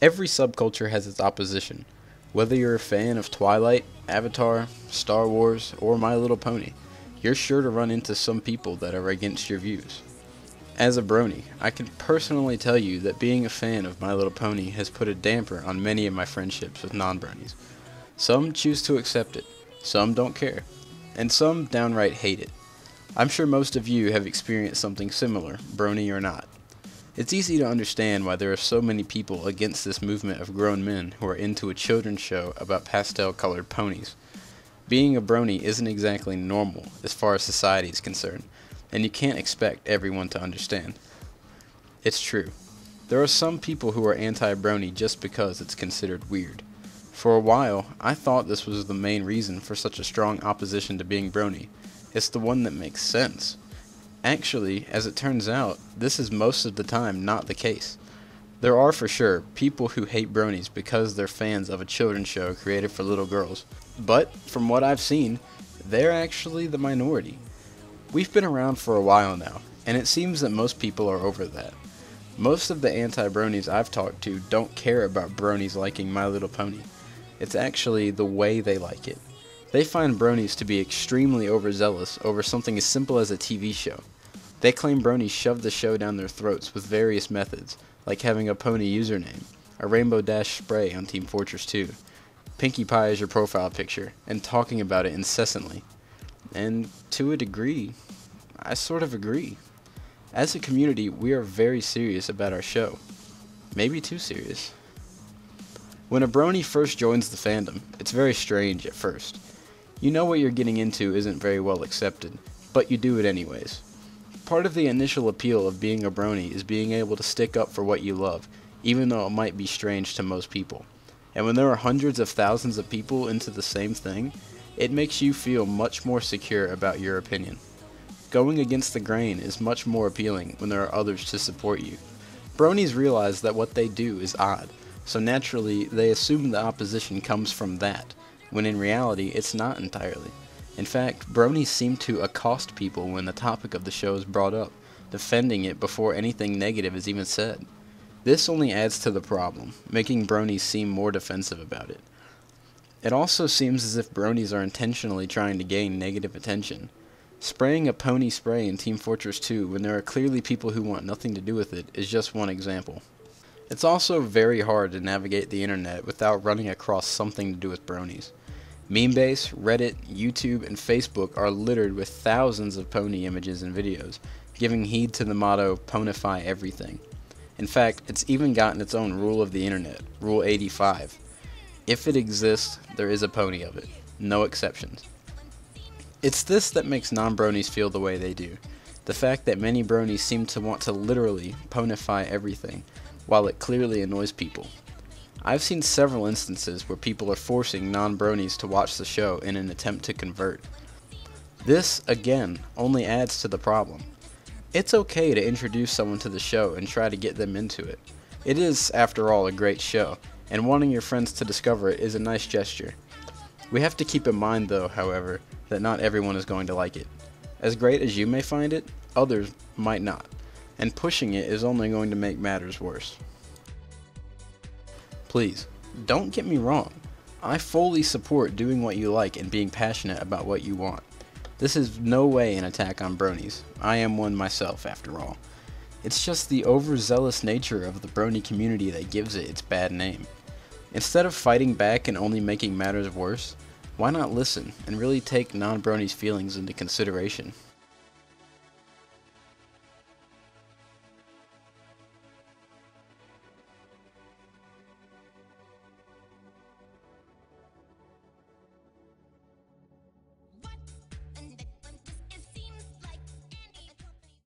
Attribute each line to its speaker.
Speaker 1: Every subculture has its opposition. Whether you're a fan of Twilight, Avatar, Star Wars, or My Little Pony, you're sure to run into some people that are against your views. As a brony, I can personally tell you that being a fan of My Little Pony has put a damper on many of my friendships with non-bronies. Some choose to accept it, some don't care, and some downright hate it. I'm sure most of you have experienced something similar, brony or not. It's easy to understand why there are so many people against this movement of grown men who are into a children's show about pastel-colored ponies. Being a brony isn't exactly normal as far as society is concerned, and you can't expect everyone to understand. It's true. There are some people who are anti-brony just because it's considered weird. For a while, I thought this was the main reason for such a strong opposition to being brony. It's the one that makes sense. Actually, as it turns out, this is most of the time not the case. There are for sure people who hate bronies because they're fans of a children's show created for little girls. But, from what I've seen, they're actually the minority. We've been around for a while now, and it seems that most people are over that. Most of the anti-bronies I've talked to don't care about bronies liking My Little Pony. It's actually the way they like it. They find bronies to be extremely overzealous over something as simple as a TV show. They claim bronies shove the show down their throats with various methods, like having a pony username, a rainbow dash spray on Team Fortress 2, Pinkie Pie as your profile picture, and talking about it incessantly. And to a degree, I sort of agree. As a community, we are very serious about our show. Maybe too serious. When a brony first joins the fandom, it's very strange at first. You know what you're getting into isn't very well accepted, but you do it anyways. Part of the initial appeal of being a brony is being able to stick up for what you love, even though it might be strange to most people. And when there are hundreds of thousands of people into the same thing, it makes you feel much more secure about your opinion. Going against the grain is much more appealing when there are others to support you. Bronies realize that what they do is odd, so naturally they assume the opposition comes from that, when in reality it's not entirely. In fact, bronies seem to accost people when the topic of the show is brought up, defending it before anything negative is even said. This only adds to the problem, making bronies seem more defensive about it. It also seems as if bronies are intentionally trying to gain negative attention. Spraying a pony spray in Team Fortress 2 when there are clearly people who want nothing to do with it is just one example. It's also very hard to navigate the internet without running across something to do with bronies. Memebase, Reddit, YouTube, and Facebook are littered with thousands of pony images and videos, giving heed to the motto, ponify everything. In fact, it's even gotten its own rule of the internet, Rule 85. If it exists, there is a pony of it. No exceptions. It's this that makes non-bronies feel the way they do. The fact that many bronies seem to want to literally ponify everything, while it clearly annoys people. I've seen several instances where people are forcing non-bronies to watch the show in an attempt to convert. This, again, only adds to the problem. It's okay to introduce someone to the show and try to get them into it. It is, after all, a great show, and wanting your friends to discover it is a nice gesture. We have to keep in mind, though, however, that not everyone is going to like it. As great as you may find it, others might not, and pushing it is only going to make matters worse. Please, don't get me wrong. I fully support doing what you like and being passionate about what you want. This is no way an attack on bronies. I am one myself, after all. It's just the overzealous nature of the brony community that gives it its bad name. Instead of fighting back and only making matters worse, why not listen and really take non-bronies' feelings into consideration?